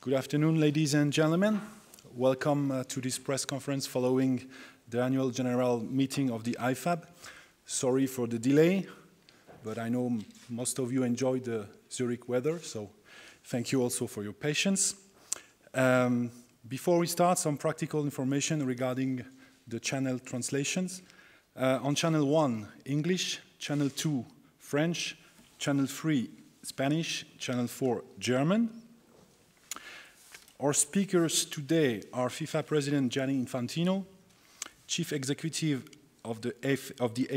Good afternoon, ladies and gentlemen. Welcome to this press conference following the annual general meeting of the IFAB. Sorry for the delay, but I know most of you enjoyed the Zurich weather, so thank you also for your patience. Before we start, some practical information regarding the channel translations. On Channel 1, English, Channel 2, French, Channel 3, Spanish, Channel 4, German. Our speakers today are FIFA President Gianni Infantino, Chief Executive of the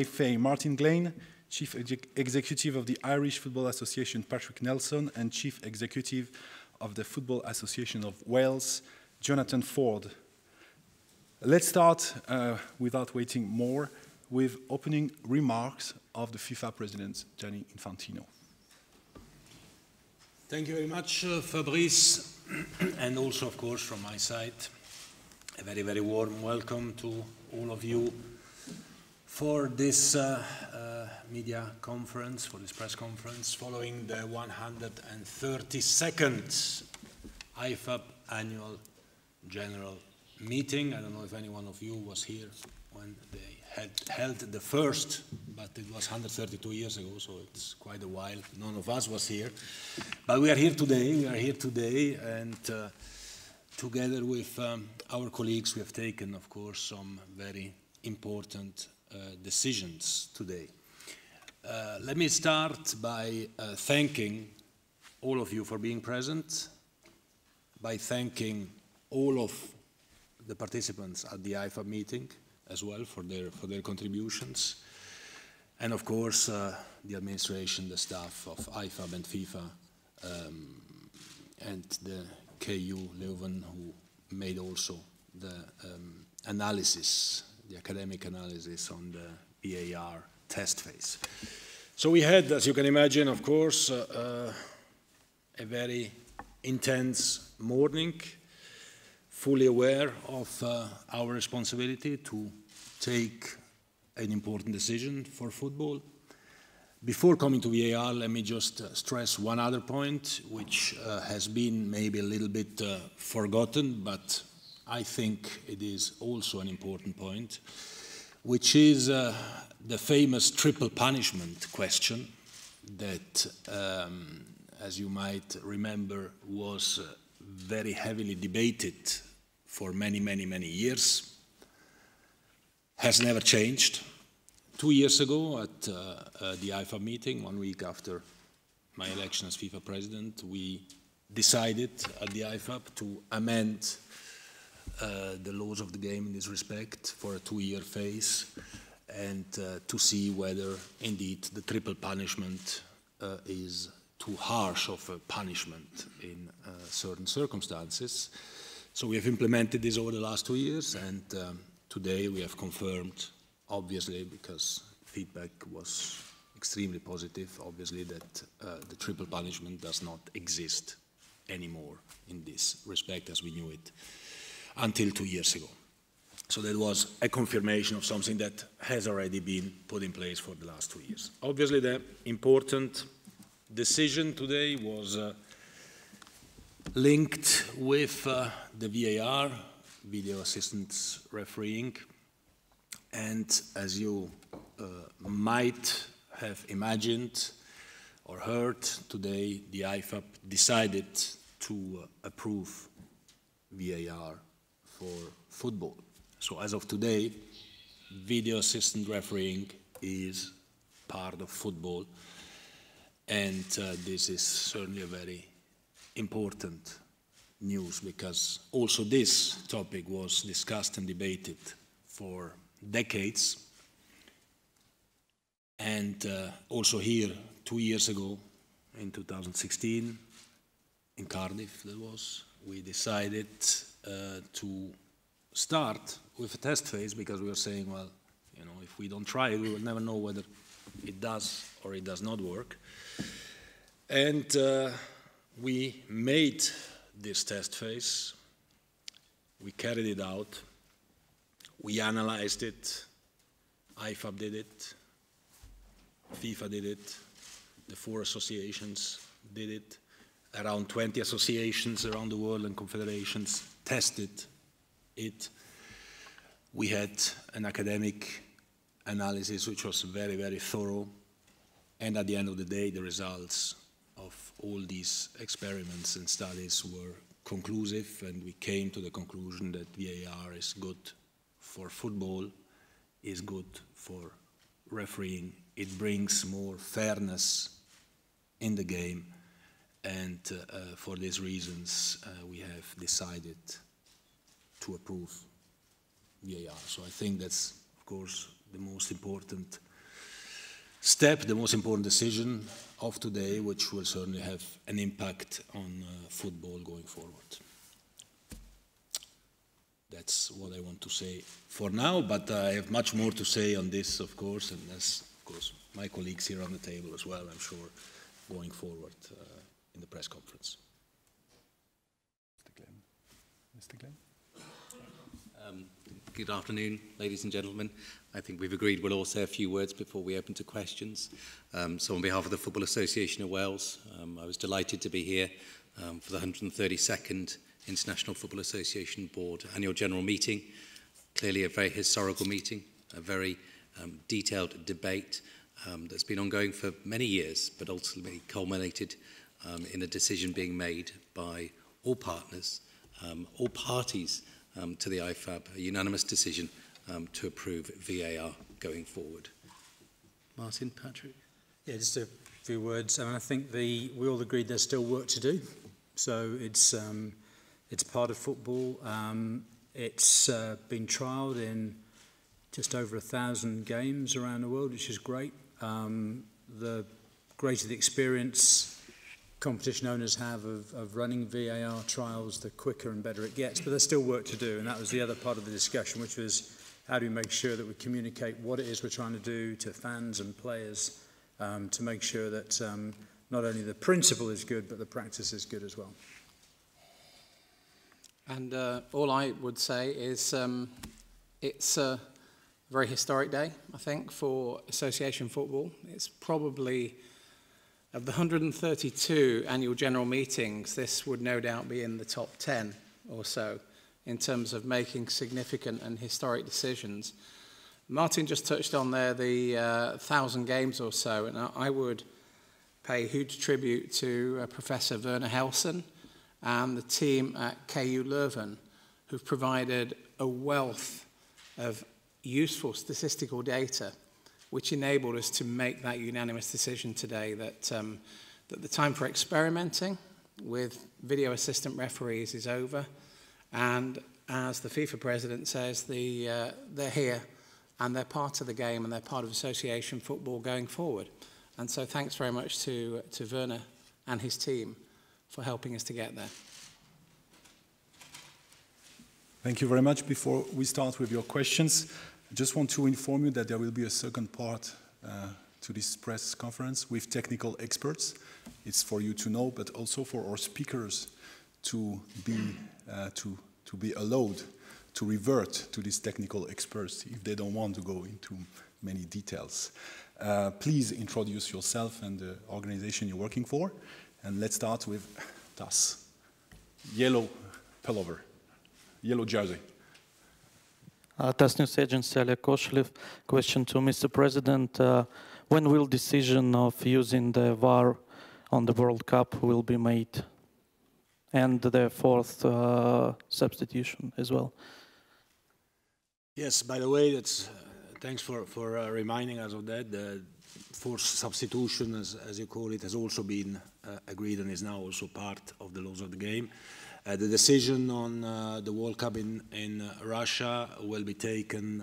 FA Martin Glane, Chief Executive of the Irish Football Association Patrick Nelson, and Chief Executive of the Football Association of Wales, Jonathan Ford. Let's start, without waiting more, with opening remarks of the FIFA President Gianni Infantino. Thank you very much, Fabrice. And also, of course, from my side, a very, very warm welcome to all of you for this media conference, for this press conference, following the 132nd IFAB annual general meeting. I don't know if any one of you was here when they had held the first, but it was 132 years ago, so it's quite a while. None of us was here. But we are here today, and together with our colleagues, we have taken, of course, some very important decisions today. Let me start by thanking all of you for being present, by thanking all of the participants at the IFAB meeting as well for their contributions, and of course the administration, the staff of IFAB and FIFA, and the KU Leuven, who made also the analysis, the academic analysis on the VAR test phase. So we had, as you can imagine, of course, a very intense morning, fully aware of our responsibility to take an important decision for football. Before coming to VAR, let me just stress one other point, which has been maybe a little bit forgotten, but I think it is also an important point, which is the famous triple punishment question that, as you might remember, was very heavily debated for many, many, many years, has never changed. 2 years ago at the IFAB meeting, 1 week after my election as FIFA president, we decided at the IFAB to amend the laws of the game in this respect for a 2-year phase, and to see whether indeed the triple punishment is too harsh of a punishment in certain circumstances. So we have implemented this over the last 2 years, and today we have confirmed, obviously, because feedback was extremely positive, obviously, that the triple punishment does not exist anymore in this respect as we knew it until 2 years ago. So that was a confirmation of something that has already been put in place for the last 2 years. Obviously, the important decision today was linked with the VAR, video assistance refereeing, and as you might have imagined or heard, today the IFAB decided to approve VAR for football. So as of today, video assistant refereeing is part of football, and this is certainly a very important news, because also this topic was discussed and debated for decades. And also here, 2 years ago, in 2016, in Cardiff, that was, we decided to start with a test phase, because we were saying, well, you know, if we don't try it, we will never know whether it does or it does not work. And we made this test phase, we carried it out, we analyzed it, IFAB did it, FIFA did it, the 4 associations did it, around 20 associations around the world and confederations tested it. We had an academic analysis which was very, very thorough, and at the end of the day, the results of all these experiments and studies were conclusive, and we came to the conclusion that VAR is good for football, is good for refereeing. It brings more fairness in the game, and for these reasons we have decided to approve VAR. So I think that's, of course, the most important step, the most important decision of today, which will certainly have an impact on football going forward. That's what I want to say for now, but I have much more to say on this, of course, and as, of course, my colleagues here on the table as well, I'm sure, going forward in the press conference. Mr. Glenn? Good afternoon, ladies and gentlemen. I think we've agreed we'll all say a few words before we open to questions. So on behalf of the Football Association of Wales, I was delighted to be here for the 132nd International Football Association Board Annual General Meeting. Clearly a very historical meeting, a very detailed debate that's been ongoing for many years, but ultimately culminated in a decision being made by all partners, all parties to the IFAB, a unanimous decision to approve VAR going forward. Martin, Patrick? Yeah, just a few words. I mean, I think we all agreed there's still work to do. So it's part of football. It's been trialled in just over 1,000 games around the world, which is great. The greater the experience competition owners have of running VAR trials, the quicker and better it gets. But there's still work to do, and that was the other part of the discussion, which was how do we make sure that we communicate what it is we're trying to do to fans and players to make sure that not only the principle is good, but the practice is good as well. And all I would say is it's a very historic day, I think, for association football. It's probably, of the 132 annual general meetings, this would no doubt be in the top 10 or so in terms of making significant and historic decisions. Martin just touched on there the 1,000 games or so, and I would pay huge tribute to Professor Werner Helsen and the team at KU Leuven, who've provided a wealth of useful statistical data which enabled us to make that unanimous decision today that the time for experimenting with video assistant referees is over. And as the FIFA president says, they're here and they're part of the game and they're part of association football going forward. And so thanks very much to Werner and his team for helping us to get there. Thank you very much. Before we start with your questions, I just want to inform you that there will be a second part to this press conference with technical experts. It's for you to know, but also for our speakers to be allowed to revert to these technical experts if they don't want to go into many details. Please introduce yourself and the organization you're working for. And let's start with Tas. Yellow pullover, yellow jersey. TASS News Agency, Oleg Koshlev. Question to Mr. President. When will decision of using the VAR on the World Cup will be made? And the fourth substitution as well. Yes, by the way, that's, thanks for reminding us of that. The fourth substitution, as you call it, has also been agreed and is now also part of the laws of the game. The decision on the World Cup in Russia will be taken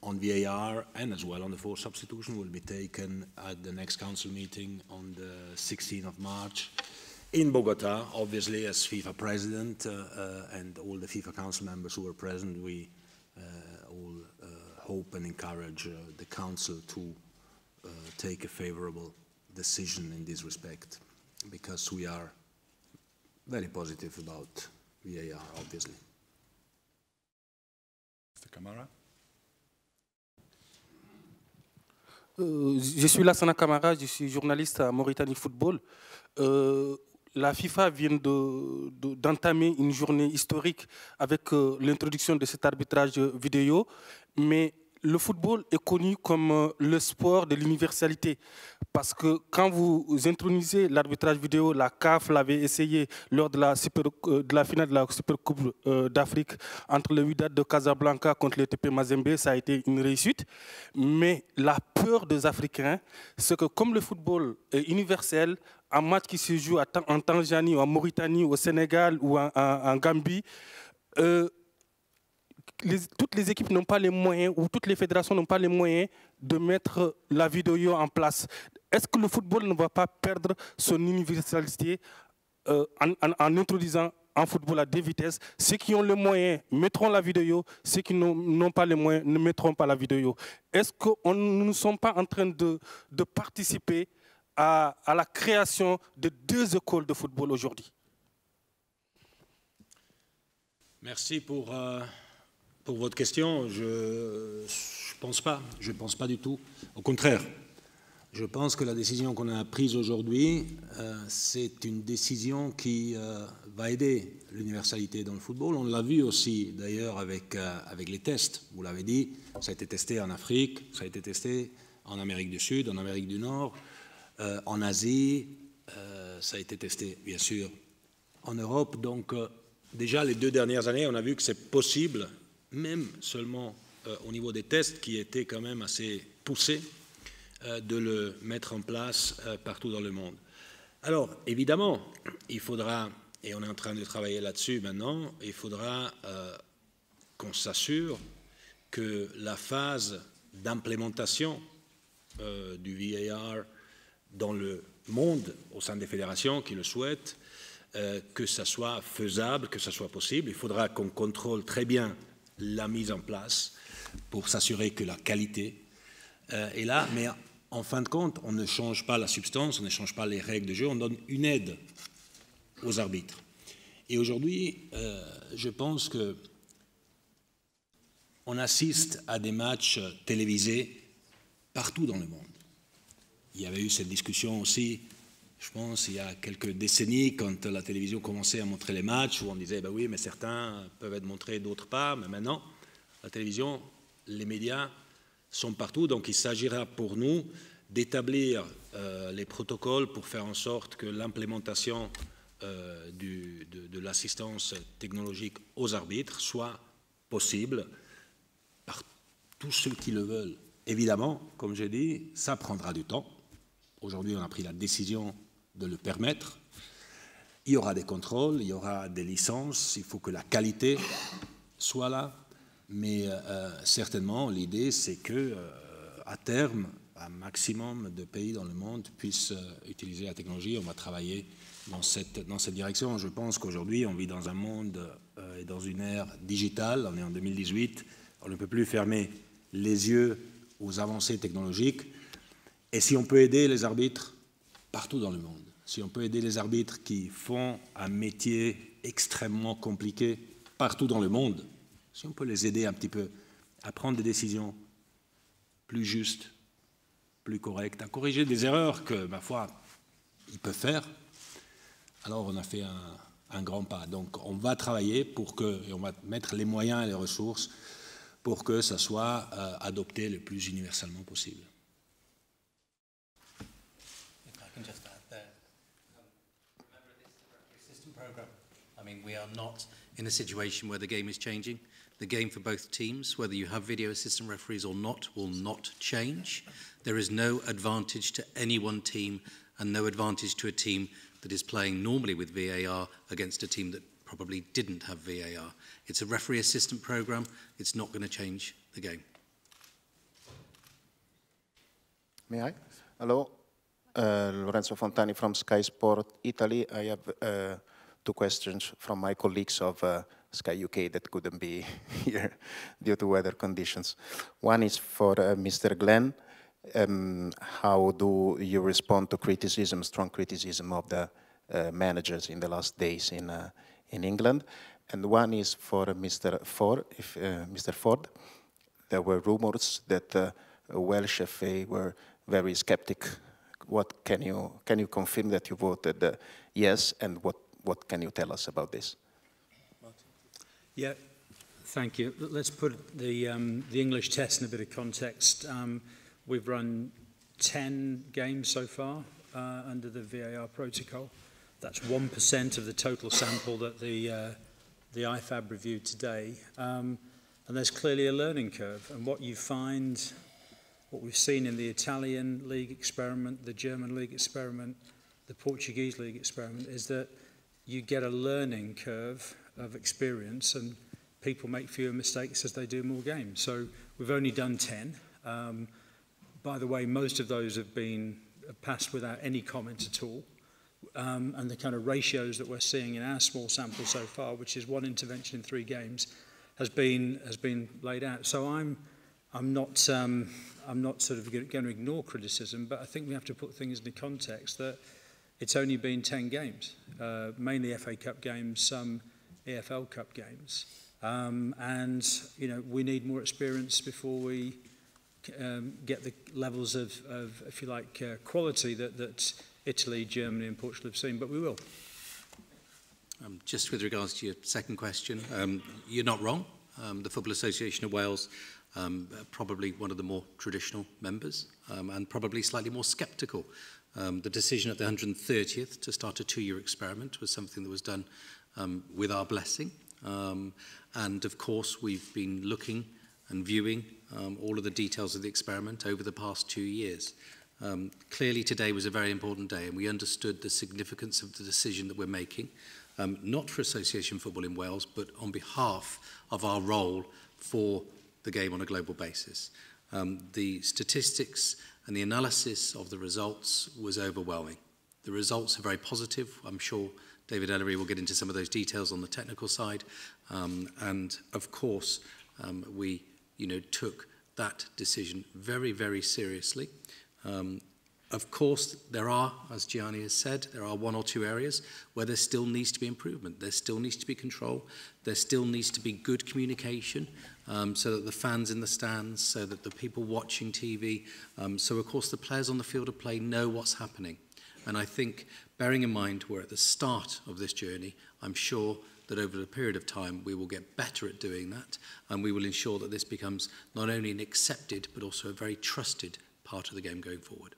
on VAR, and as well on the fourth substitution will be taken at the next council meeting on the 16th of March in Bogota. Obviously, as FIFA president and all the FIFA council members who were present, we all hope and encourage the council to take a favorable decision in this respect, because we are very positive about VAR, obviously. Mr. Camara. Je suis Lassana Camara, je suis journaliste à Mauritanie Football. la FIFA vient d'entamer une journée historique avec l'introduction de cet arbitrage vidéo, mais le football est connu comme le sport de l'universalité. Parce que quand vous intronisez l'arbitrage vidéo, la CAF l'avait essayé lors de la finale de la Supercoupe d'Afrique entre le Wydad de Casablanca contre le TP Mazembe, ça a été une réussite. Mais la peur des Africains, c'est que comme le football est universel, un match qui se joue en Tanzanie, ou en Mauritanie, au Sénégal ou en Gambie, toutes les équipes n'ont pas les moyens, ou toutes les fédérations n'ont pas les moyens de mettre la vidéo en place. Est-ce que le football ne va pas perdre son universalité en introduisant un football à deux vitesses? Ceux qui ont les moyens mettront la vidéo, ceux qui n'ont pas les moyens ne mettront pas la vidéo. Est-ce que nous ne sommes pas en train de participer à la création de deux écoles de football aujourd'hui? Merci pour votre question. Je pense pas. Je ne pense pas du tout. Au contraire, je pense que la décision qu'on a prise aujourd'hui, c'est une décision qui va aider l'universalité dans le football. On l'a vu aussi d'ailleurs avec les tests. Vous l'avez dit, ça a été testé en Afrique, ça a été testé en Amérique du Sud, en Amérique du Nord, en Asie, ça a été testé bien sûr en Europe. Donc déjà les 2 dernières années, on a vu que c'est possible, même seulement au niveau des tests qui étaient quand même assez poussés, de le mettre en place partout dans le monde. Alors, évidemment, il faudra, et on est en train de travailler là-dessus maintenant, il faudra qu'on s'assure que la phase d'implémentation du VAR dans le monde, au sein des fédérations qui le souhaitent, que ça soit faisable, que ça soit possible. Il faudra qu'on contrôle très bien la mise en place pour s'assurer que la qualité est là, mais en fin de compte, on ne change pas la substance, on ne change pas les règles de jeu, on donne une aide aux arbitres. Et aujourd'hui, je pense que on assiste à des matchs télévisés partout dans le monde. Il y avait eu cette discussion aussi, je pense, il y a quelques décennies, quand la télévision commençait à montrer les matchs, où on disait, ben oui, mais certains peuvent être montrés, d'autres pas, mais maintenant, la télévision, les médias sont partout, donc il s'agira pour nous d'établir les protocoles pour faire en sorte que l'implémentation de l'assistance technologique aux arbitres soit possible par tous ceux qui le veulent. Évidemment, comme j'ai dit, ça prendra du temps. Aujourd'hui, on a pris la décision de le permettre. Il y aura des contrôles, il y aura des licences, il faut que la qualité soit là. Mais certainement, l'idée, c'est que à terme, un maximum de pays dans le monde puissent utiliser la technologie. On va travailler dans cette direction. Je pense qu'aujourd'hui, on vit dans un monde et dans une ère digitale. On est en 2018. On ne peut plus fermer les yeux aux avancées technologiques. Et si on peut aider les arbitres partout dans le monde, si on peut aider les arbitres qui font un métier extrêmement compliqué partout dans le monde, si on peut les aider un petit peu à prendre des décisions plus justes, plus correctes, à corriger des erreurs que, ma foi, ils peuvent faire, alors on a fait un grand pas. Donc on va travailler pour que, et on va mettre les moyens et les ressources pour que ça soit adopté le plus universellement possible. I mean, we are not in a situation where the game is changing. The game for both teams, whether you have video assistant referees or not, will not change. There is no advantage to any one team and no advantage to a team that is playing normally with VAR against a team that probably didn't have VAR. It's a referee assistant program. It's not going to change the game. May I? Hello, Lorenzo Fontani from Sky Sport Italy. I have 2 questions from my colleagues of Sky UK that couldn't be here due to weather conditions. One is for Mr. Glenn. How do you respond to criticism, strong criticism of the managers in the last days in England? And one is for Mr. Ford. Mr. Ford, there were rumors that Welsh FA were very skeptic what can you confirm that you voted yes, and what can you tell us about this? Yeah, thank you. Let's put the English test in a bit of context. We've run 10 games so far under the VAR protocol. That's 1% of the total sample that the IFAB reviewed today. And there's clearly a learning curve. And what you find, what we've seen in the Italian league experiment, the German league experiment, the Portuguese league experiment, is that you get a learning curve of experience and people make fewer mistakes as they do more games. So we've only done 10. By the way, most of those have been passed without any comment at all. And the kind of ratios that we're seeing in our small sample so far, which is 1 intervention in 3 games, has been laid out. So I'm not sort of going to ignore criticism, but I think we have to put things into context that it's only been 10 games, mainly FA Cup games, some EFL Cup games, and we need more experience before we get the levels of if you like, quality that Italy, Germany and Portugal have seen, but we will. Just with regards to your second question, you're not wrong. The Football Association of Wales, probably one of the more traditional members, and probably slightly more sceptical. The decision at the 130th to start a 2-year experiment was something that was done with our blessing. And of course, we've been looking and viewing all of the details of the experiment over the past 2 years. Clearly today was a very important day, and we understood the significance of the decision that we're making, not for Association Football in Wales, but on behalf of our role for the game on a global basis. The statistics and the analysis of the results was overwhelming. The results are very positive. I'm sure David Ellery will get into some of those details on the technical side. And of course, we took that decision very, very seriously. Of course, there are, as Gianni has said, there are 1 or 2 areas where there still needs to be improvement. There still needs to be control. There still needs to be good communication so that the fans in the stands, so that the people watching TV, so of course the players on the field of play know what's happening. And I think, bearing in mind we're at the start of this journey, I'm sure that over a period of time we will get better at doing that, and we will ensure that this becomes not only an accepted but also a very trusted part of the game going forward.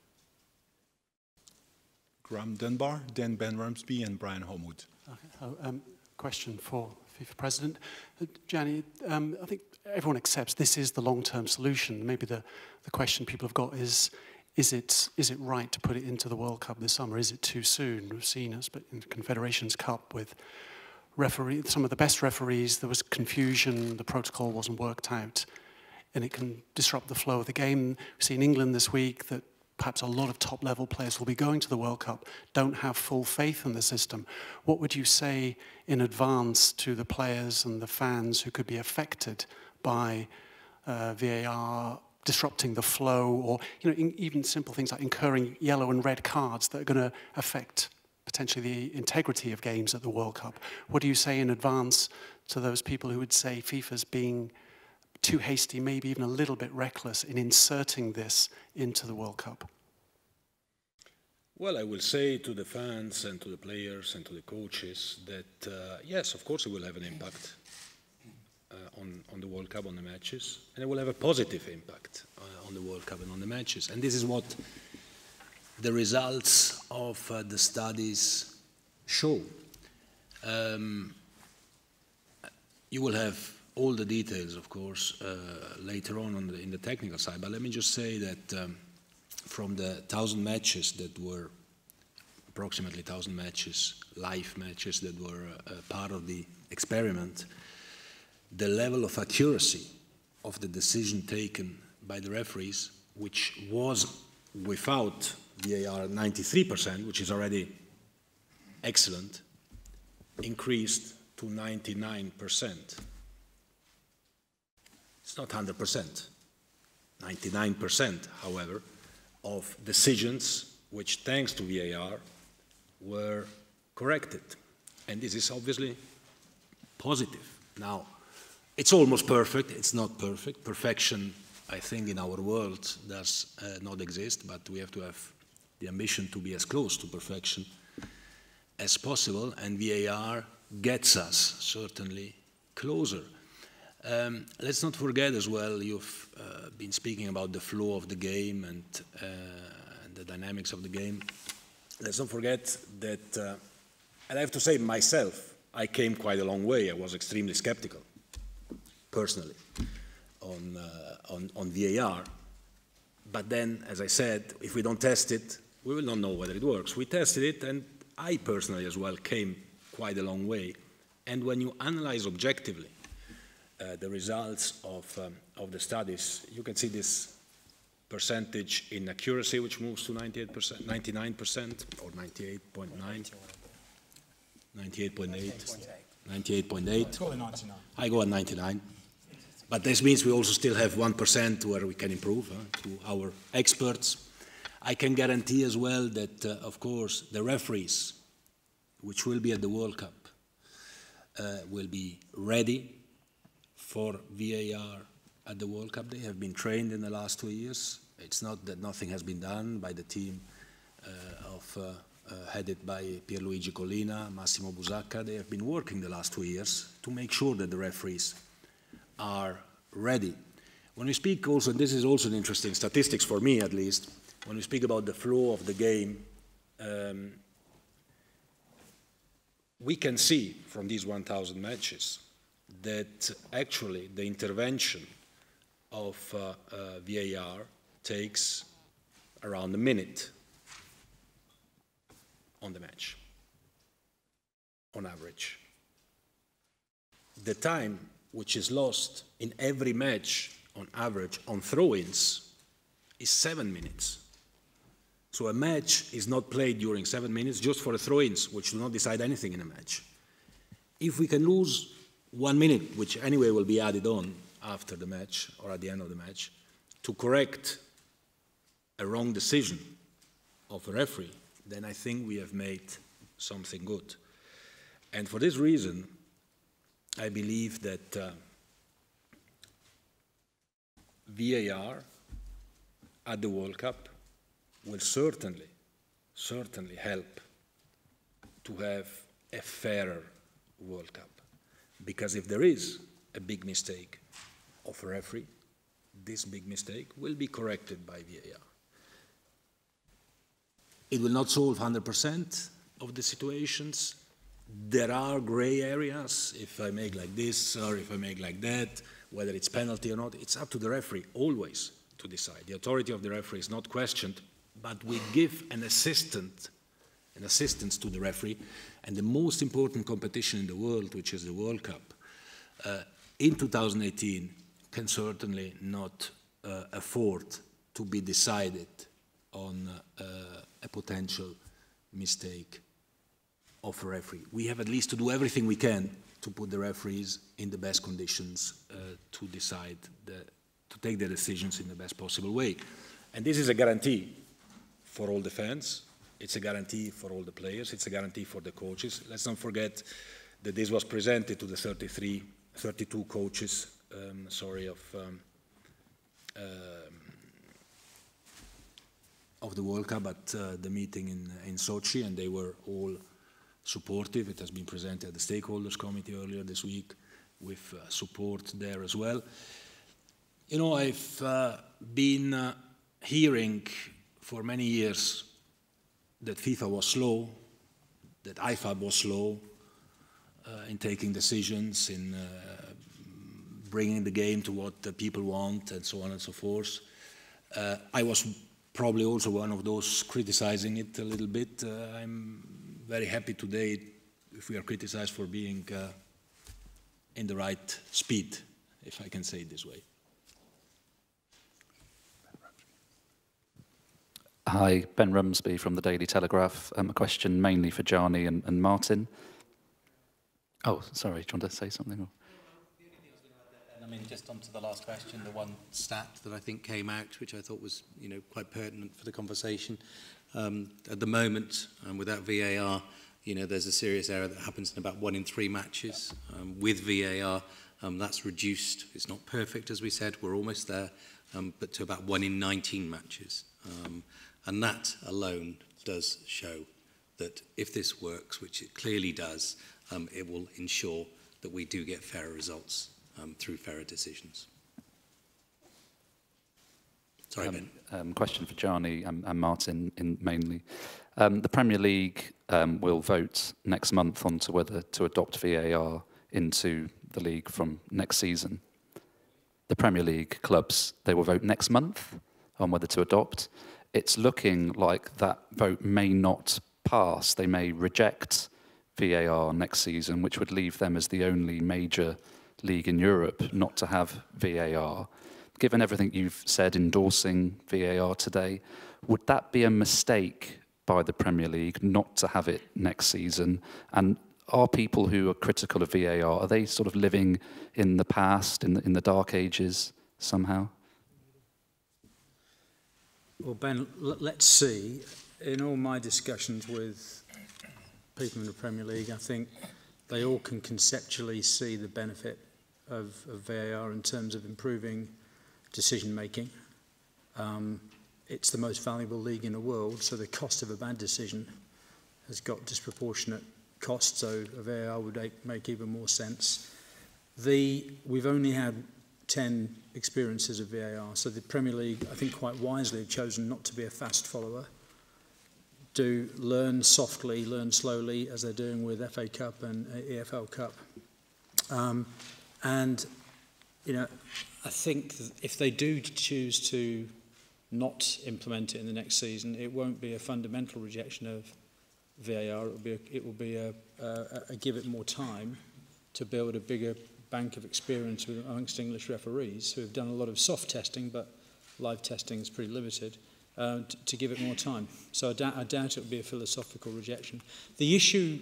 Graham Dunbar, then Ben Ramsby and Brian Holmwood. Question for FIFA President. Gianni, I think everyone accepts this is the long-term solution. Maybe the question people have got is it right to put it into the World Cup this summer? Is it too soon? We've seen us, but in the Confederations Cup with some of the best referees, there was confusion, the protocol wasn't worked out, and it can disrupt the flow of the game. We've seen England this week that perhaps a lot of top-level players will be going to the World Cup, don't have full faith in the system. What would you say in advance to the players and the fans who could be affected by VAR disrupting the flow, or even simple things like incurring yellow and red cards that are going to affect potentially the integrity of games at the World Cup? What do you say in advance to those people who would say FIFA's being too hasty, maybe even a little bit reckless in inserting this into the World Cup? Well, I will say to the fans and to the players and to the coaches that, yes, of course it will have an impact on the World Cup, on the matches, and it will have a positive impact on the World Cup and on the matches. And this is what the results of the studies show. You will have all the details, of course, later on in the technical side, but let me just say that from the 1,000 matches that were, approximately 1,000 matches, live matches that were part of the experiment, the level of accuracy of the decision taken by the referees, which was without VAR 93%, which is already excellent, increased to 99%. It's not 100%. 99%, however, of decisions which, thanks to VAR, were corrected. And this is obviously positive. Now, it's almost perfect. It's not perfect. Perfection, I think, in our world does not exist, but we have to have the ambition to be as close to perfection as possible, and VAR gets us certainly closer. Let's not forget as well, you've been speaking about the flow of the game and the dynamics of the game. Let's not forget that, and I have to say myself, I came quite a long way. I was extremely skeptical, personally, on VAR. But then, as I said, if we don't test it, we will not know whether it works. We tested it, and I personally as well came quite a long way. And when you analyze objectively the results of the studies, you can see this percentage in accuracy, which moves to 98%, 99%, or 98.9, 98.8, 98.8. I go at 99. But this means we also still have 1% where we can improve to our experts. I can guarantee as well that, of course, the referees, which will be at the World Cup, will be ready for VAR at the World Cup. They have been trained in the last 2 years. It's not that nothing has been done by the team headed by Pierluigi Collina, Massimo Busacca. They have been working the last 2 years to make sure that the referees are ready. When we speak also, and this is also an interesting statistics for me at least, when we speak about the flow of the game, we can see from these 1,000 matches that actually the intervention of VAR takes around a minute on the match, on average. The time which is lost in every match, on average, on throw-ins, is 7 minutes. So a match is not played during 7 minutes just for the throw-ins, which do not decide anything in a match. If we can lose 1 minute, which anyway will be added on after the match or at the end of the match, to correct a wrong decision of a referee, then I think we have made something good. And for this reason, I believe that VAR at the World Cup will certainly help to have a fairer World Cup. Because if there is a big mistake of a referee, this big mistake will be corrected by VAR. It will not solve 100% of the situations. There are gray areas, if I make like this or if I make like that, whether it's penalty or not, it's up to the referee always to decide. The authority of the referee is not questioned, but we give an assistance to the referee. And the most important competition in the world, which is the World Cup, in 2018 can certainly not afford to be decided on a potential mistake of a referee. We have at least to do everything we can to put the referees in the best conditions to decide, to take their decisions in the best possible way. And this is a guarantee for all the fans. It's a guarantee for all the players. It's a guarantee for the coaches. Let's not forget that this was presented to the 32 coaches, of the World Cup at the meeting in Sochi, and they were all supportive. It has been presented at the Stakeholders Committee earlier this week with support there as well. You know, I've been hearing for many years that FIFA was slow, that IFAB was slow in taking decisions, in bringing the game to what the people want, and so on and so forth. I was probably also one of those criticizing it a little bit. I'm very happy today if we are criticized for being in the right speed, if I can say it this way. Hi, Ben Rumsby from the Daily Telegraph. A question mainly for Gianni and Martin. Oh, sorry, do you want to say something? Or? I mean, just onto the last question, the one stat that I think came out, which I thought was, you know, quite pertinent for the conversation. At the moment, without VAR, you know, there's a serious error that happens in about 1 in 3 matches. With VAR, that's reduced. It's not perfect, as we said. We're almost there, but to about 1 in 19 matches. And that alone does show that if this works, which it clearly does, it will ensure that we do get fairer results through fairer decisions. Sorry, Ben. Question for Gianni and Martin mainly. The Premier League will vote next month on to whether to adopt VAR into the league from next season. The Premier League clubs, they will vote next month on whether to adopt. It's looking like that vote may not pass. They may reject VAR next season, which would leave them as the only major league in Europe not to have VAR. Given everything you've said endorsing VAR today, would that be a mistake by the Premier League not to have it next season? And are people who are critical of VAR, are they sort of living in the past, in the dark ages somehow? Well, Ben, let's see. In all my discussions with people in the Premier League, I think they all can conceptually see the benefit of VAR in terms of improving decision-making. It's the most valuable league in the world, so the cost of a bad decision has got disproportionate costs, so a VAR would make even more sense. We've only had 10 experiences of VAR, so the Premier League, I think quite wisely, have chosen not to be a fast follower. Do learn softly, learn slowly, as they're doing with FA Cup and EFL Cup. And, you know, I think if they do choose to not implement it in the next season, it won't be a fundamental rejection of VAR. It will be a give it more time to build a bigger bank of experience amongst English referees who have done a lot of soft testing, but live testing is pretty limited, to give it more time. So I doubt it will be a philosophical rejection. The issue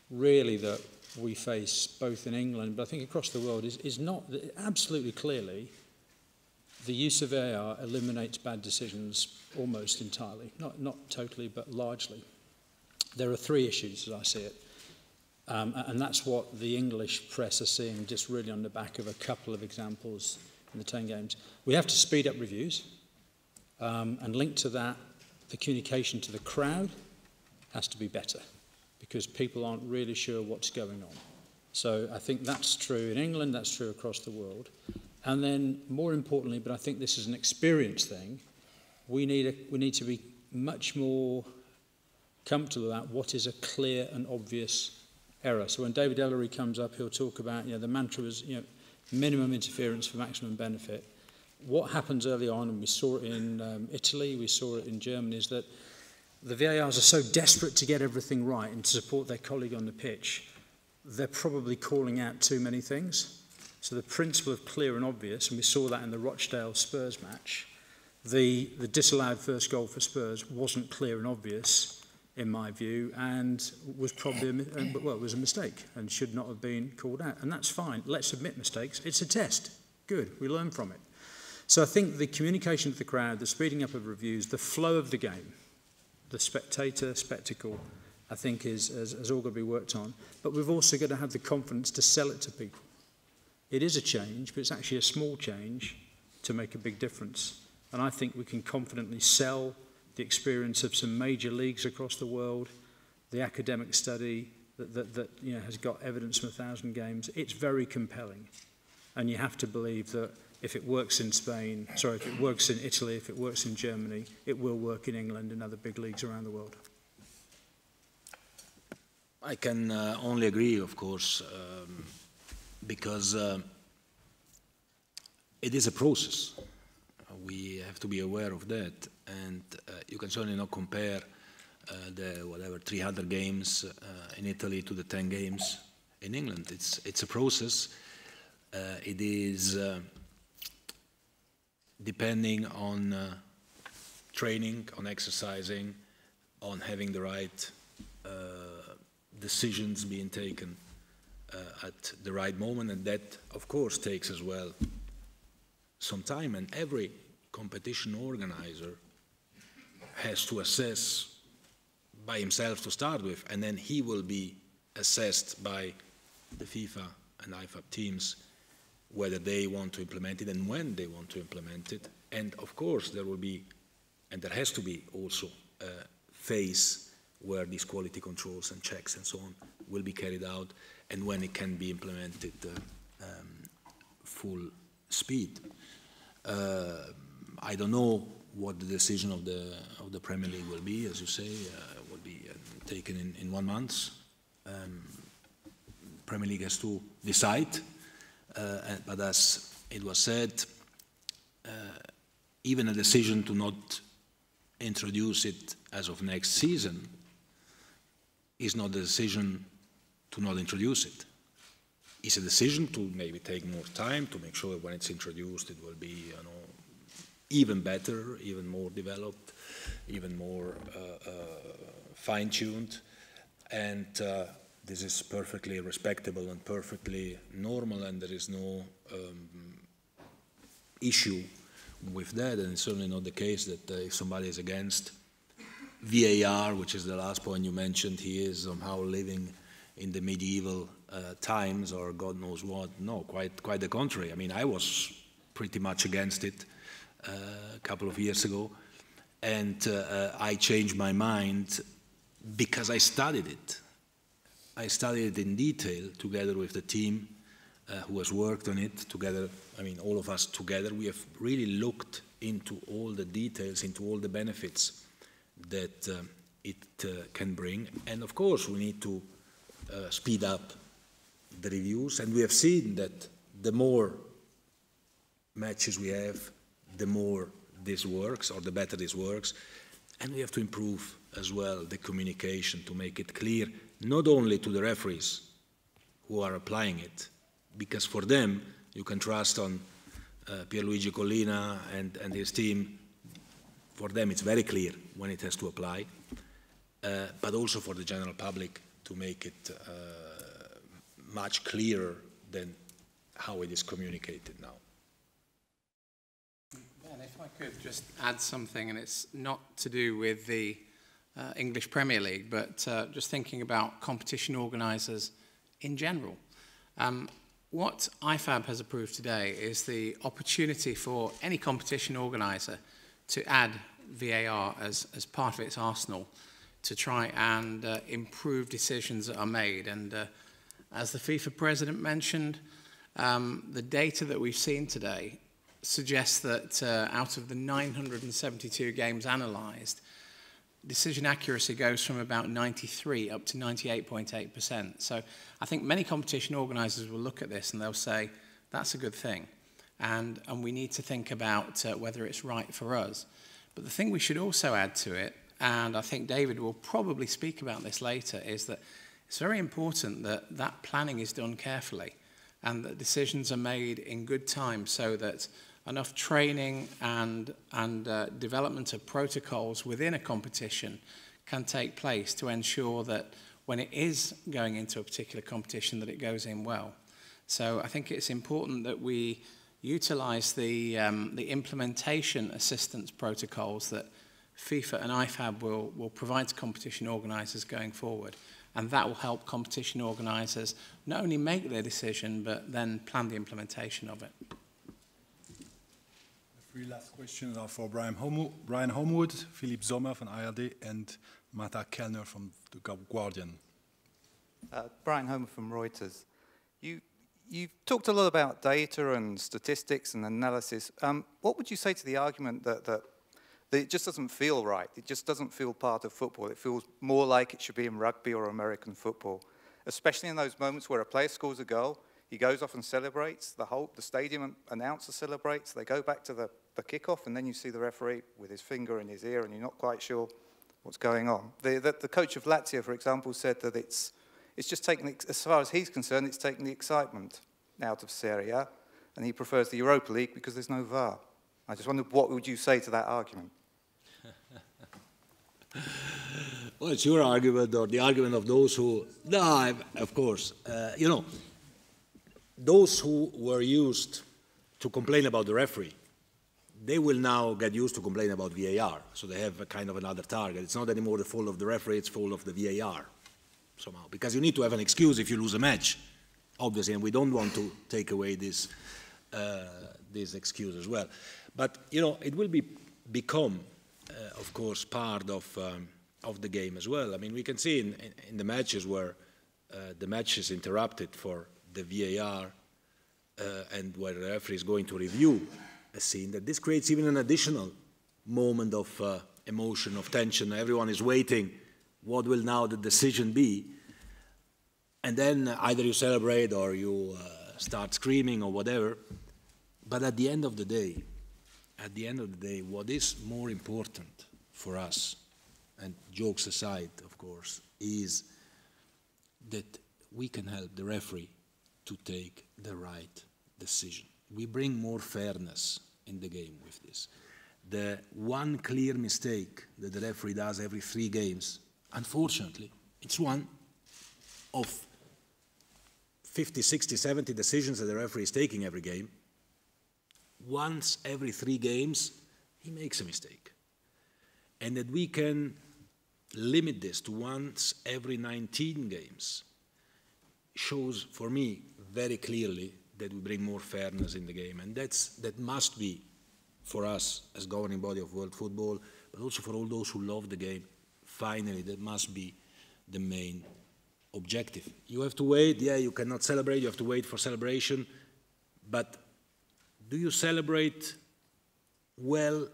really that we face both in England, but I think across the world, is not absolutely clearly the use of VAR eliminates bad decisions almost entirely. Not totally, but largely. There are three issues as I see it. And that's what the English press are seeing just really on the back of a couple of examples in the 10 games. We have to speed up reviews, and linked to that, the communication to the crowd has to be better because people aren't really sure what's going on. So I think that's true in England, that's true across the world. And then more importantly, but I think this is an experience thing, we need to be much more comfortable about what is a clear and obvious error. So when David Ellery comes up, he'll talk about, the mantra was, minimum interference for maximum benefit. What happens early on, and we saw it in Italy, we saw it in Germany, is that the VARs are so desperate to get everything right and to support their colleague on the pitch, they're probably calling out too many things. So the principle of clear and obvious, and we saw that in the Rochdale-Spurs match, the disallowed first goal for Spurs wasn't clear and obvious, in my view, and was probably it was a mistake and should not have been called out. And that's fine. Let's admit mistakes. It's a test. Good. We learn from it. So I think the communication to the crowd, the speeding up of reviews, the flow of the game, the spectator spectacle, I think has all got to be worked on. But we've also got to have the confidence to sell it to people. It is a change, but it's actually a small change to make a big difference. And I think we can confidently sell the experience of some major leagues across the world, the academic study that has got evidence from 1,000 games. It's very compelling. And you have to believe that if it works in Spain, if it works in Italy, if it works in Germany, it will work in England and other big leagues around the world. I can only agree, of course, because it is a process. We have to be aware of that, and you can certainly not compare the 300 games in Italy to the 10 games in England. It's a process. It is depending on training, on exercising, on having the right decisions being taken at the right moment, and that, of course, takes as well some time, and every competition organizer has to assess by himself to start with, and then he will be assessed by the FIFA and IFAB teams whether they want to implement it and when they want to implement it. And of course there will be and there has to be also a phase where these quality controls and checks and so on will be carried out, and when it can be implemented full speed. I don't know what the decision of the Premier League will be, as you say, will be taken in 1 month. Premier League has to decide, but as it was said, even a decision to not introduce it as of next season is not a decision to not introduce it. It's a decision to maybe take more time to make sure that when it's introduced it will be, even better, even more developed, even more fine-tuned, and this is perfectly respectable and perfectly normal, and there is no issue with that, and it's certainly not the case that if somebody is against VAR, which is the last point you mentioned, he is somehow living in the medieval times or God knows what. No, quite the contrary. I mean, I was pretty much against it a couple of years ago, and I changed my mind because I studied it. I studied it in detail together with the team who has worked on it together. I mean, all of us together, we have really looked into all the details, into all the benefits that it can bring. And of course, we need to speed up the reviews. And we have seen that the more matches we have, the more this works, or the better this works. And we have to improve as well the communication to make it clear, not only to the referees who are applying it, because for them, you can trust on Pierluigi Collina and his team. For them, it's very clear when it has to apply, but also for the general public to make it much clearer than how it is communicated now. And if I could just add something, and it's not to do with the English Premier League, but just thinking about competition organisers in general. What IFAB has approved today is the opportunity for any competition organiser to add VAR as part of its arsenal to try and improve decisions that are made. And as the FIFA president mentioned, the data that we've seen today suggests that out of the 972 games analysed, decision accuracy goes from about 93 up to 98.8%. So I think many competition organisers will look at this and they'll say, that's a good thing. And we need to think about whether it's right for us. But the thing we should also add to it, and I think David will probably speak about this later, is that it's very important that that planning is done carefully and that decisions are made in good time so that enough training and development of protocols within a competition can take place to ensure that when it is going into a particular competition that it goes in well. So I think it's important that we utilise the implementation assistance protocols that FIFA and IFAB will provide to competition organisers going forward. And that will help competition organisers not only make their decision, but then plan the implementation of it. The 3 last questions are for Brian Homewood, Philippe Sommer from ARD, and Marta Kellner from the Guardian. Brian Homewood from Reuters. You've talked a lot about data and statistics and analysis. What would you say to the argument that it just doesn't feel right? It just doesn't feel part of football. It feels more like it should be in rugby or American football, especially in those moments where a player scores a goal, he goes off and celebrates, the stadium announcer celebrates, they go back to the kickoff, and then you see the referee with his finger in his ear and you're not quite sure what's going on. The coach of Lazio, for example, said that it's just taking, as far as he's concerned, it's taking the excitement out of Serie A, and he prefers the Europa League because there's no VAR. I just wondered, what would you say to that argument? Well, it's your argument or the argument of those who... No, of course. You know, those who were used to complain about the referee, they will now get used to complain about VAR. So they have a kind of another target. It's not anymore the fault of the referee, it's fault of the VAR somehow. Because you need to have an excuse if you lose a match, obviously, and we don't want to take away this excuse as well. But, you know, it will become of course, part of the game as well. I mean, we can see in the matches where the match is interrupted for the VAR and where the referee is going to review a scene, that this creates even an additional moment of emotion, of tension. Everyone is waiting, what will now the decision be? And then either you celebrate or you start screaming or whatever. But at the end of the day, what is more important for us, and jokes aside, of course, is that we can help the referee to take the right decision. We bring more fairness in the game with this. The one clear mistake that the referee does every 3 games, unfortunately, it's one of 50, 60, 70 decisions that the referee is taking every game. Once every 3 games, he makes a mistake. And that we can limit this to once every 19 games shows, for me, very clearly that we bring more fairness in the game. And that must be, for us as governing body of world football, but also for all those who love the game, finally, that must be the main objective. You have to wait, yeah, you cannot celebrate, you have to wait for celebration, but do you celebrate well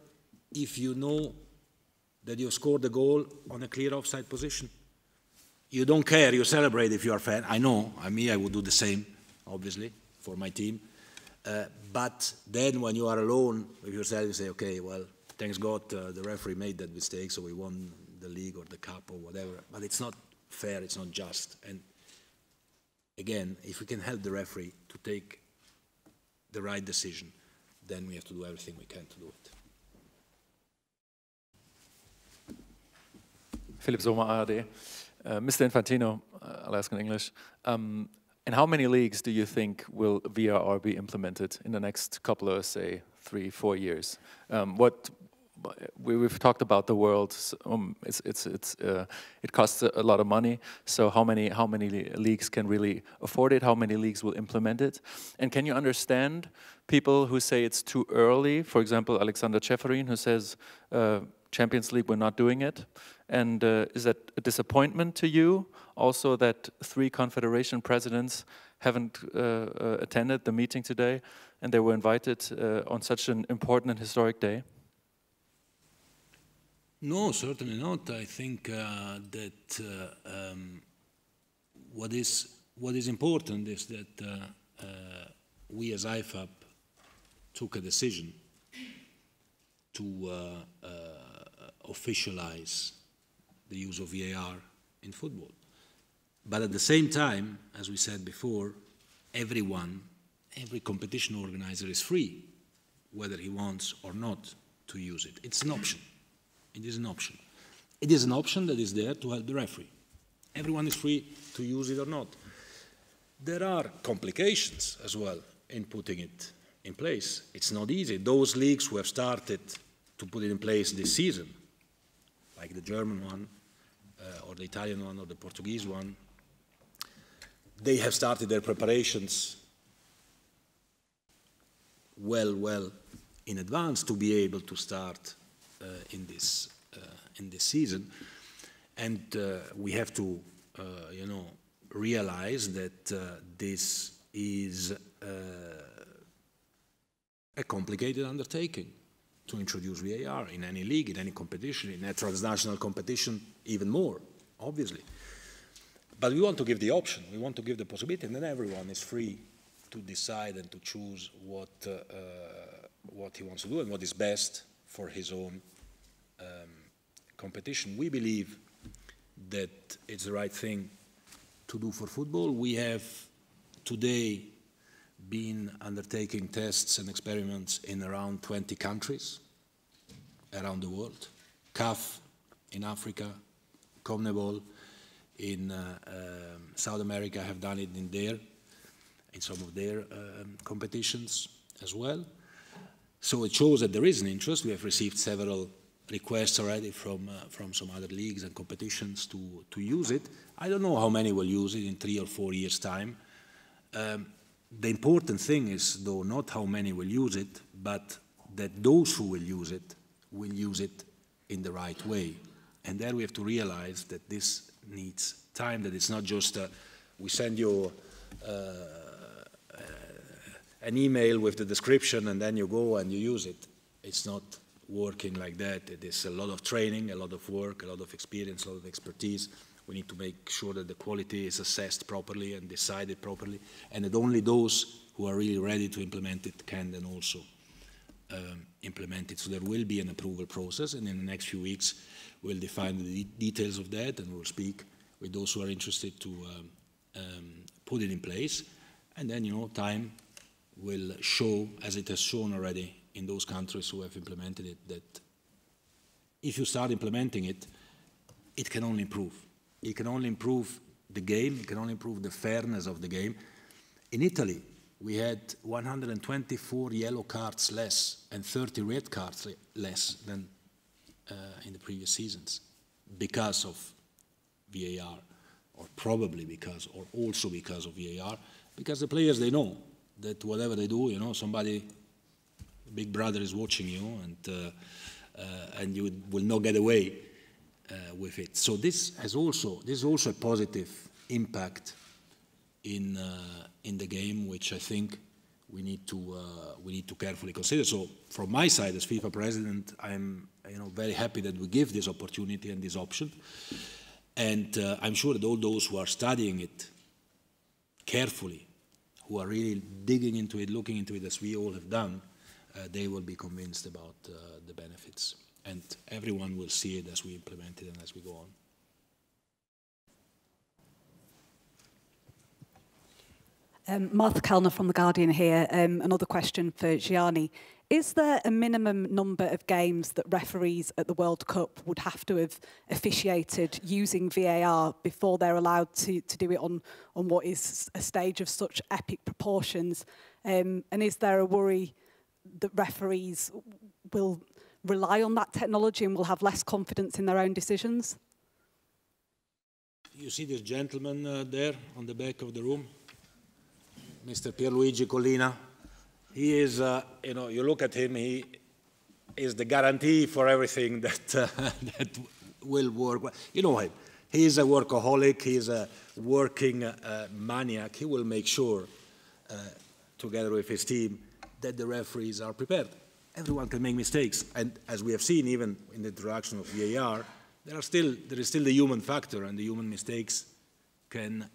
if you know that you scored a goal on a clear offside position? You don't care, you celebrate if you are a fan. I know, I would do the same, obviously, for my team. But then when you are alone with yourself, you say, okay, well, thanks God the referee made that mistake, so we won the league or the cup or whatever. But it's not fair, it's not just. And again, if we can help the referee to take the right decision, then we have to do everything we can to do it. Philip Sommer, ARD. Mr. Infantino, I'll ask in English. In how many leagues do you think will VAR be implemented in the next couple of, say, 3-4 years? We've talked about the world. It costs a lot of money. So how many leagues can really afford it? How many leagues will implement it? And can you understand people who say it's too early? For example, Alexander Ceferin, who says Champions League, we're not doing it. And is that a disappointment to you? Also, that 3 confederation presidents haven't attended the meeting today, and they were invited on such an important and historic day. No, certainly not. I think that what is important is that we as IFAB took a decision to officialize the use of VAR in football. But at the same time, as we said before, every competition organizer is free, whether he wants or not to use it. It's an option. It is an option. It is an option that is there to help the referee. Everyone is free to use it or not. There are complications as well in putting it in place. It's not easy. Those leagues who have started to put it in place this season, like the German one, or the Italian one, or the Portuguese one, they have started their preparations well in advance to be able to start in this season, and we have to, realize that this is a complicated undertaking to introduce VAR in any league, in any competition, in a transnational competition, even more, obviously. But we want to give the option, we want to give the possibility, and then everyone is free to decide and to choose what he wants to do and what is best for his own competition. We believe that it's the right thing to do for football. We have today been undertaking tests and experiments in around 20 countries around the world. CAF in Africa, CONMEBOL in South America have done it in some of their competitions as well. So it shows that there is an interest. We have received several requests already from some other leagues and competitions to use it. I don't know how many will use it in 3 or 4 years' time. The important thing is, though, not how many will use it, but that those who will use it in the right way. And then we have to realize that this needs time, that it's not just we send you an email with the description and then you go and you use it. It's not working like that. It is a lot of training, a lot of work, a lot of experience, a lot of expertise. We need to make sure that the quality is assessed properly and decided properly, and that only those who are really ready to implement it can then also implement it. So there will be an approval process, and in the next few weeks we'll define the details of that, and we'll speak with those who are interested to put it in place. And then, you know, time will show, as it has shown already in those countries who have implemented it, that if you start implementing it, it can only improve. It can only improve the game, it can only improve the fairness of the game. In Italy, we had 124 yellow cards less and 30 red cards less than in the previous seasons because of VAR, or probably because, or also because of VAR, because the players, they know that whatever they do, you know, somebody, big brother is watching you, and you will not get away with it. So this is also a positive impact in the game, which I think we need to carefully consider. So from my side as FIFA president, I'm very happy that we give this opportunity and this option, and I'm sure that all those who are studying it carefully, who are really digging into it, looking into it, as we all have done, they will be convinced about the benefits. And everyone will see it as we implement it and as we go on. Martha Kellner from The Guardian here. Another question for Gianni. Is there a minimum number of games that referees at the World Cup would have to have officiated using VAR before they're allowed to do it on what is a stage of such epic proportions? And is there a worry that referees will rely on that technology and will have less confidence in their own decisions? You see this gentleman there on the back of the room, Mr. Pierluigi Collina. He is, you look at him, he is the guarantee for everything that that will work. You know him. He is a workaholic. He is a working maniac. He will make sure, together with his team, that the referees are prepared. Everyone can make mistakes, and as we have seen, even in the introduction of VAR, there is still the human factor, and the human mistakes can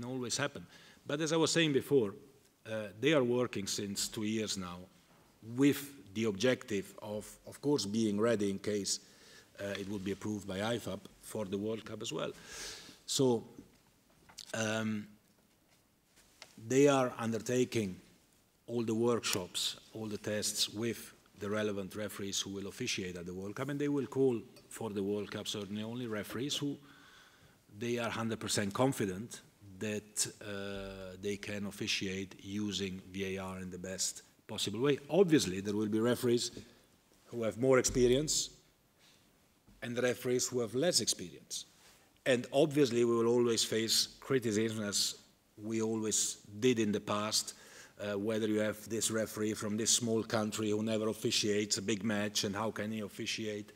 always happen. But as I was saying before, they are working since 2 years now, with the objective of course, being ready in case it will be approved by IFAB for the World Cup as well. So they are undertaking all the workshops, all the tests with the relevant referees who will officiate at the World Cup, and they will call for the World Cup certainly only referees who they are 100% confident that they can officiate using VAR in the best possible way. Obviously, there will be referees who have more experience and referees who have less experience. And obviously, we will always face criticism, as we always did in the past, whether you have this referee from this small country who never officiates a big match, and how can he officiate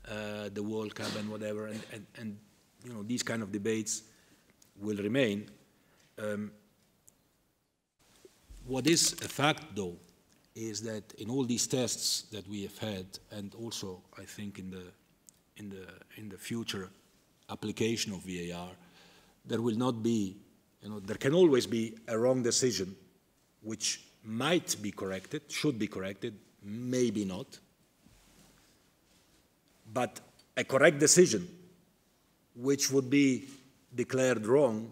the World Cup and whatever, and you know, these kind of debates will remain. What is a fact, though, is that in all these tests that we have had, and also I think in the future application of VAR, there will not be, there can always be a wrong decision, which might be corrected, should be corrected, maybe not. But a correct decision, which would be declared wrong,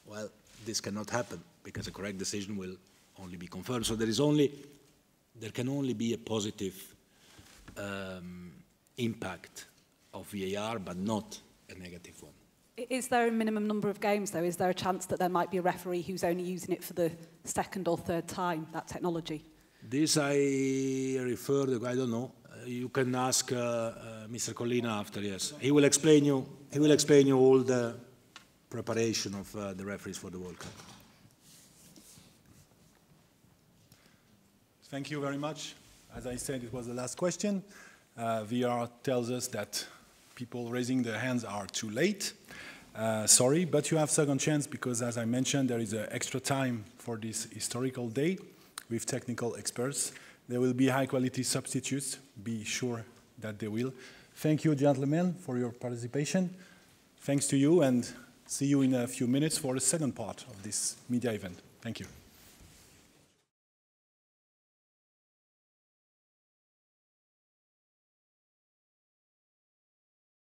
well, this cannot happen, because a correct decision will only be confirmed. So there can only be a positive impact of VAR, but not a negative one. Is there a minimum number of games, though? Is there a chance that there might be a referee who's only using it for the second or third time, that technology? This I refer to, I don't know. You can ask Mr. Collina after, yes. He will explain you all the preparation of the referees for the World Cup. Thank you very much. As I said, it was the last question. VR tells us that people raising their hands are too late. Sorry, but you have second chance because, as I mentioned, there is extra time for this historical day with technical experts. There will be high-quality substitutes. Be sure that they will. Thank you, gentlemen, for your participation. Thanks to you, and see you in a few minutes for the second part of this media event. Thank you.